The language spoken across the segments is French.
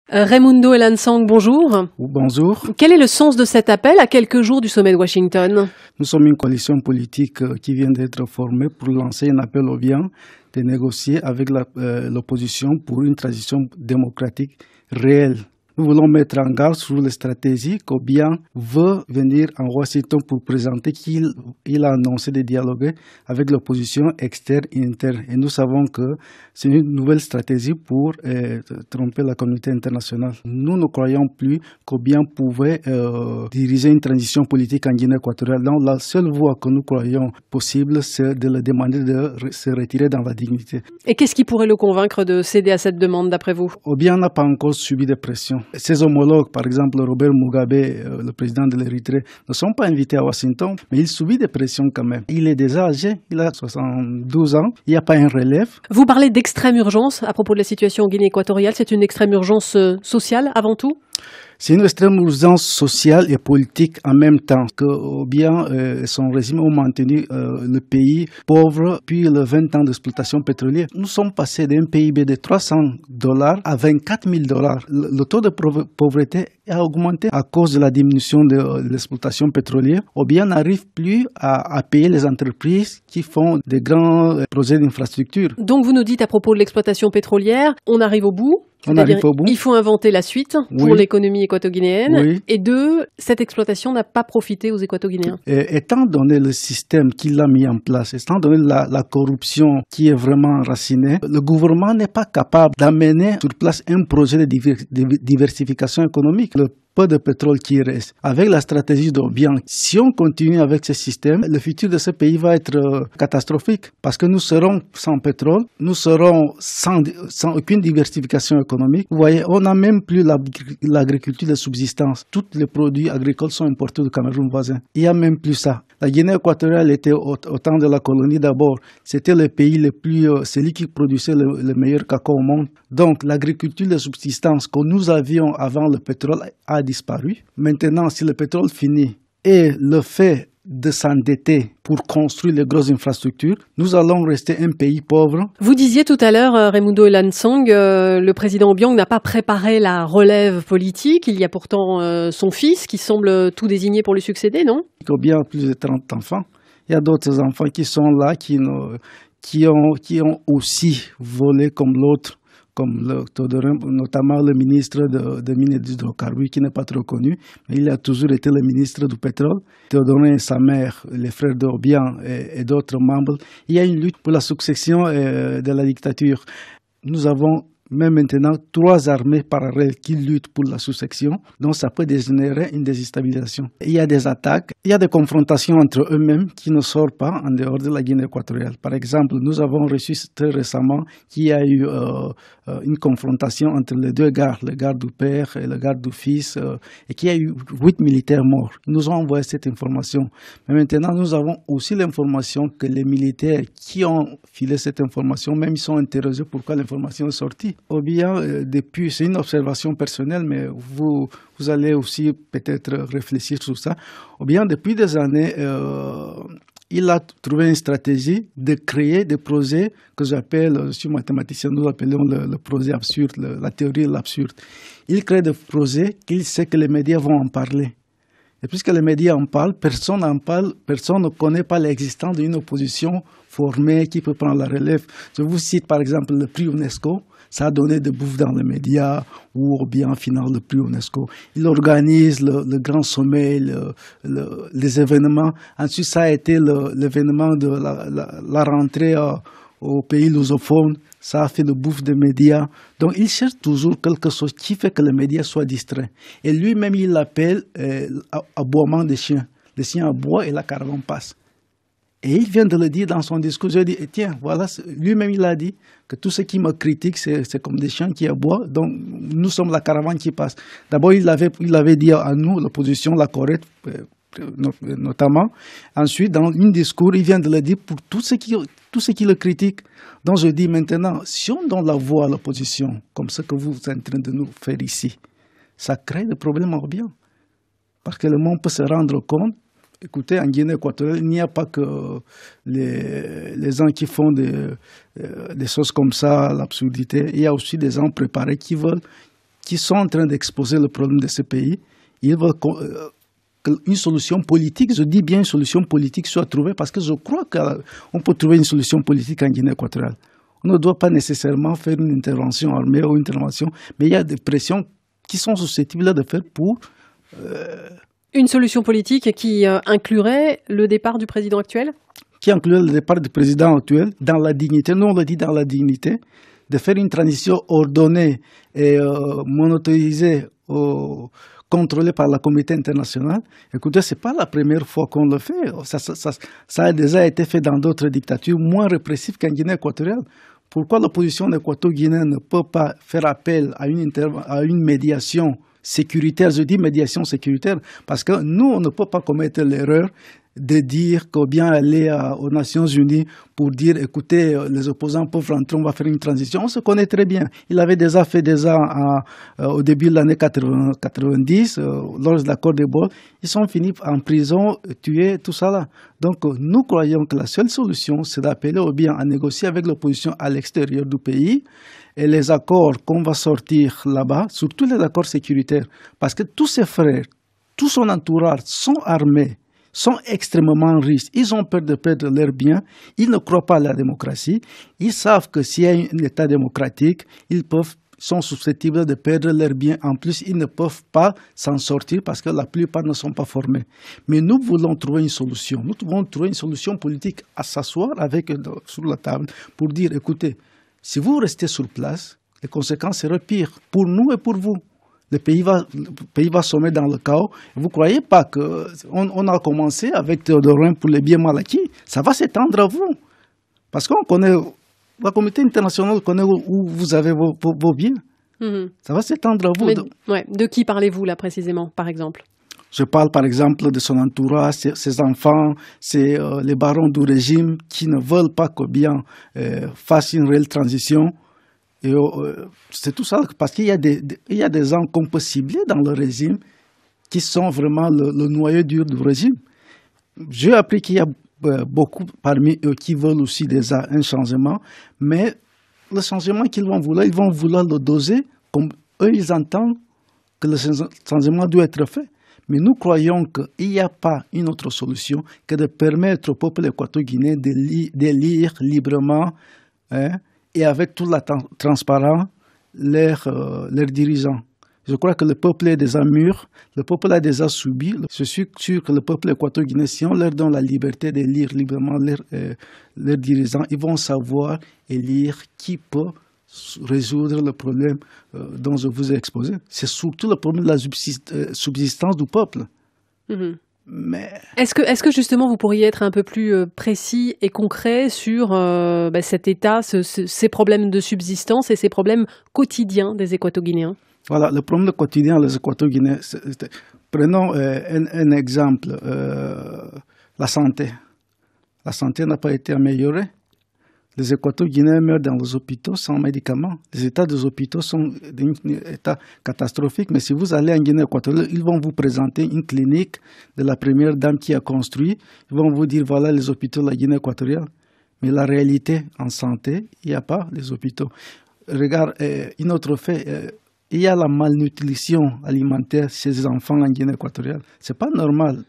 Raimundo Elansang, bonjour. Bonjour. Quel est le sens de cet appel à quelques jours du sommet de Washington? Nous sommes une coalition politique qui vient d'être formée pour lancer un appel au bien de négocier avec l'opposition pour une transition démocratique réelle. Nous voulons mettre en garde sur les stratégies qu'Obiang veut venir en Washington pour présenter qu'il a annoncé de dialoguer avec l'opposition externe et interne. Et nous savons que c'est une nouvelle stratégie pour tromper la communauté internationale. Nous ne croyons plus qu'Obiang pouvait diriger une transition politique en Guinée équatoriale. Donc la seule voie que nous croyons possible, c'est de le demander de se retirer dans la dignité. Et qu'est-ce qui pourrait le convaincre de céder à cette demande, d'après vous? Obiang n'a pas encore subi de pression. Ses homologues, par exemple Robert Mugabe, le président de l'Érythrée, ne sont pas invités à Washington, mais il subit des pressions quand même. Il est déjà âgé, il a 72 ans, il n'y a pas un relève. Vous parlez d'extrême urgence à propos de la situation en Guinée équatoriale. C'est une extrême urgence sociale avant tout? C'est une extrême urgence sociale et politique en même temps que Obiang et son régime ont maintenu le pays pauvre depuis les 20 ans d'exploitation pétrolière. Nous sommes passés d'un PIB de $300 à $24 000. Le taux de pauvreté a augmenté à cause de la diminution de l'exploitation pétrolière. Obiang n'arrive plus à payer les entreprises qui font des grands projets d'infrastructure. Donc vous nous dites à propos de l'exploitation pétrolière, on arrive au bout. On arrive au bout. Il faut inventer la suite pour l'économie équato-guinéenne. Oui. Et deux, cette exploitation n'a pas profité aux équato-guinéens. Étant donné le système qu'il a mis en place, étant donné la corruption qui est vraiment enracinée, le gouvernement n'est pas capable d'amener sur place un projet de diversification économique. Le peu de pétrole qui reste. Avec la stratégie d'Obiang, si on continue avec ce système, le futur de ce pays va être catastrophique parce que nous serons sans pétrole, nous serons sans aucune diversification économique. Vous voyez, on n'a même plus l'agriculture de subsistance. Tous les produits agricoles sont importés du Cameroun voisin. Il n'y a même plus ça. La Guinée équatoriale était au temps de la colonie d'abord. C'était le pays celui qui produisait le meilleur cacao au monde. Donc l'agriculture de subsistance que nous avions avant le pétrole a disparu. Maintenant, si le pétrole finit et le fait de s'endetter pour construire les grosses infrastructures, nous allons rester un pays pauvre. Vous disiez tout à l'heure, Raimundo Elansang, le président Obiang n'a pas préparé la relève politique. Il y a pourtant son fils qui semble tout désigné pour lui succéder, non? Obiang a plus de 30 enfants. Il y a d'autres enfants qui sont là, qui ont aussi volé comme l'autre, comme notamment le ministre de Mines et d'Hydrocarbures, qui n'est pas trop connu, mais il a toujours été le ministre du pétrole. Théodorin et sa mère, les frères d'Obiang et d'autres membres. Il y a une lutte pour la succession de la dictature. Nous avons même maintenant 3 armées parallèles qui luttent pour la succession, donc ça peut dégénérer une déstabilisation. Il y a des attaques, il y a des confrontations entre eux-mêmes qui ne sortent pas en dehors de la Guinée équatoriale. Par exemple, nous avons reçu très récemment qu'il y a eu une confrontation entre les 2 gardes, le garde du père et le garde du fils, et qu'il y a eu 8 militaires morts. Ils nous ont envoyé cette information. Mais maintenant, nous avons aussi l'information que les militaires qui ont filé cette information, même ils sont interrogés pourquoi l'information est sortie. Obiang, depuis, c'est une observation personnelle, mais vous allez aussi peut-être réfléchir sur ça. Obiang, depuis des années, il a trouvé une stratégie de créer des projets que j'appelle, je suis mathématicien, nous appelons le projet absurde, la théorie de l'absurde. Il crée des projets qu'il sait que les médias vont en parler. Et puisque les médias en parlent, personne ne connaît pas l'existence d'une opposition formée qui peut prendre la relève. Je vous cite par exemple le prix UNESCO. Ça a donné des bouffes dans les médias ou Obiang finance le prix UNESCO. Il organise le grand sommet, les événements. Ensuite, ça a été l'événement de la rentrée au pays lusophone. Ça a fait le bouffe des médias. Donc, il cherche toujours quelque chose qui fait que les médias soient distraits. Et lui-même, il l'appelle aboiement des chiens. Les chiens aboient et la caravane passe. Et il vient de le dire dans son discours. Je dis, tiens, voilà, lui-même il a dit que tous ceux qui me critiquent, c'est comme des chiens qui aboient. Donc, nous sommes la caravane qui passe. D'abord, il avait dit à nous, l'opposition, la Corée, notamment. Ensuite, dans un discours, il vient de le dire pour tous ceux qui le critiquent. Donc, je dis maintenant, si on donne la voix à l'opposition, comme ce que vous êtes en train de nous faire ici, ça crée des problèmes en bien. Parce que le monde peut se rendre compte. Écoutez, en Guinée équatoriale, il n'y a pas que les gens qui font des choses comme ça, l'absurdité. Il y a aussi des gens préparés qui veulent qui sont en train d'exposer le problème de ce pays, ils veulent qu'une solution politique, je dis bien une solution politique, soit trouvée, parce que je crois qu'on peut trouver une solution politique en Guinée équatoriale. On ne doit pas nécessairement faire une intervention armée ou une intervention, mais il y a des pressions qui sont susceptibles de faire pour... Une solution politique qui inclurait le départ du président actuel ? Qui inclurait le départ du président actuel dans la dignité, nous on le dit dans la dignité, de faire une transition ordonnée et monétarisée, contrôlée par la communauté internationale. Écoutez, ce n'est pas la première fois qu'on le fait. Ça a déjà été fait dans d'autres dictatures moins répressives qu'en Guinée équatoriale. Pourquoi l'opposition équato-guinéenne ne peut pas faire appel à une médiation sécuritaire? Je dis médiation sécuritaire parce que nous, on ne peut pas commettre l'erreur de dire qu'au bien aller aux Nations Unies pour dire, écoutez, les opposants peuvent rentrer, on va faire une transition. On se connaît très bien. Il avait déjà fait au début de l'année 90, lors de l'accord de Bâle. Ils sont finis en prison, tués, tout ça là. Donc, nous croyons que la seule solution, c'est d'appeler au bien à négocier avec l'opposition à l'extérieur du pays. Et les accords qu'on va sortir là-bas, surtout les accords sécuritaires, parce que tous ses frères, tout son entourage sont armés, sont extrêmement riches. Ils ont peur de perdre leurs biens. Ils ne croient pas à la démocratie. Ils savent que s'il y a un État démocratique, sont susceptibles de perdre leurs biens. En plus, ils ne peuvent pas s'en sortir parce que la plupart ne sont pas formés. Mais nous voulons trouver une solution. Nous voulons trouver une solution politique à s'asseoir sur la table pour dire, écoutez, si vous restez sur place, les conséquences seraient pires pour nous et pour vous. Le pays va sommer dans le chaos. Vous ne croyez pas qu'on a commencé avec Théodorin pour les biens mal acquis? Ça va s'étendre à vous. Parce qu'on connaît, la communauté internationale connaît où vous avez vos biens. Mm-hmm. Ça va s'étendre à vous. Mais, de qui parlez-vous là précisément, par exemple? Je parle par exemple de son entourage, ses enfants, les barons du régime qui ne veulent pas que bien fasse une réelle transition. Et c'est tout ça, parce qu'il y a des gens qu'on peut cibler dans le régime qui sont vraiment le noyau dur du régime. J'ai appris qu'il y a beaucoup parmi eux qui veulent aussi déjà un changement, mais le changement qu'ils vont vouloir, ils vont vouloir le doser comme eux, ils entendent que le changement doit être fait. Mais nous croyons qu'il n'y a pas une autre solution que de permettre au peuple équato-guinéen d'élire librement et avec toute la transparence leurs dirigeants. Je crois que le peuple est déjà mûr, le peuple a déjà subi. Je suis sûr que le peuple équato-guinéen, si on leur donne la liberté d'élire librement leurs dirigeants, ils vont savoir élire qui peut résoudre le problème dont je vous ai exposé. C'est surtout le problème de la subsistance du peuple. Mm-hmm. Mais... Est-ce que justement vous pourriez être un peu plus précis et concret sur cet état, ces problèmes de subsistance et ces problèmes quotidiens des Équato-Guinéens? Voilà, le problème quotidien des Équato-Guinéens. Prenons un exemple, la santé. La santé n'a pas été améliorée. Les Équato-Guinéens meurent dans les hôpitaux sans médicaments. Les états des hôpitaux sont d'un état catastrophique. Mais si vous allez en Guinée équatoriale, ils vont vous présenter une clinique de la première dame qui a construit. Ils vont vous dire, voilà les hôpitaux de la Guinée équatoriale. Mais la réalité en santé, il n'y a pas les hôpitaux. Regarde, un autre fait, il y a la malnutrition alimentaire chez les enfants en Guinée équatoriale. Ce n'est pas normal.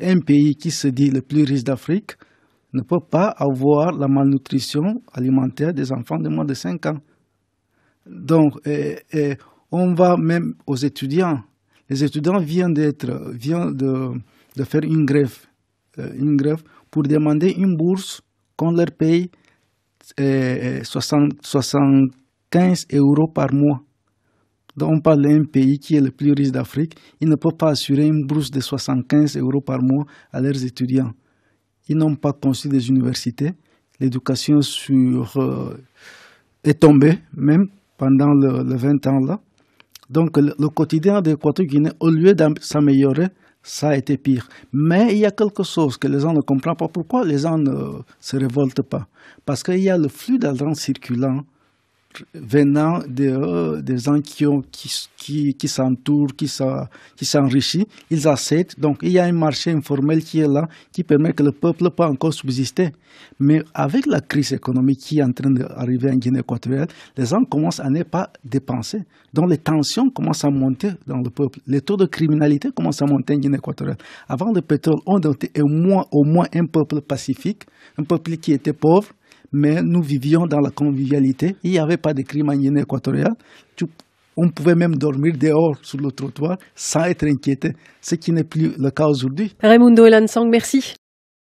Un pays qui se dit le plus riche d'Afrique ne peut pas avoir la malnutrition alimentaire des enfants de moins de 5 ans. Donc, on va même aux étudiants. Les étudiants viennent de faire une grève pour demander une bourse qu'on leur paye 75 € par mois. Donc, on parle d'un pays qui est le plus riche d'Afrique. Il ne peut pas assurer une bourse de 75 € par mois à leurs étudiants. Ils n'ont pas construit des universités. L'éducation est tombée, même pendant le 20 ans là. Donc, le quotidien des Équato-Guinéens, au lieu de s'améliorer, ça a été pire. Mais il y a quelque chose que les gens ne comprennent pas. Pourquoi les gens ne se révoltent pas? Parce qu'il y a le flux d'argent circulant venant des gens qui s'entourent, qui s'enrichissent, ils achètent. Donc, il y a un marché informel qui est là, qui permet que le peuple peut encore subsister. Mais avec la crise économique qui est en train d'arriver en Guinée équatoriale, les gens commencent à ne pas dépenser. Donc, les tensions commencent à monter dans le peuple. Les taux de criminalité commencent à monter en Guinée équatoriale. Avant le pétrole, on était au moins un peuple pacifique, un peuple qui était pauvre, mais nous vivions dans la convivialité. Il n'y avait pas de crime en Guinée équatoriale. On pouvait même dormir dehors sur le trottoir sans être inquiété, ce qui n'est plus le cas aujourd'hui. Raimundo Elansang, merci.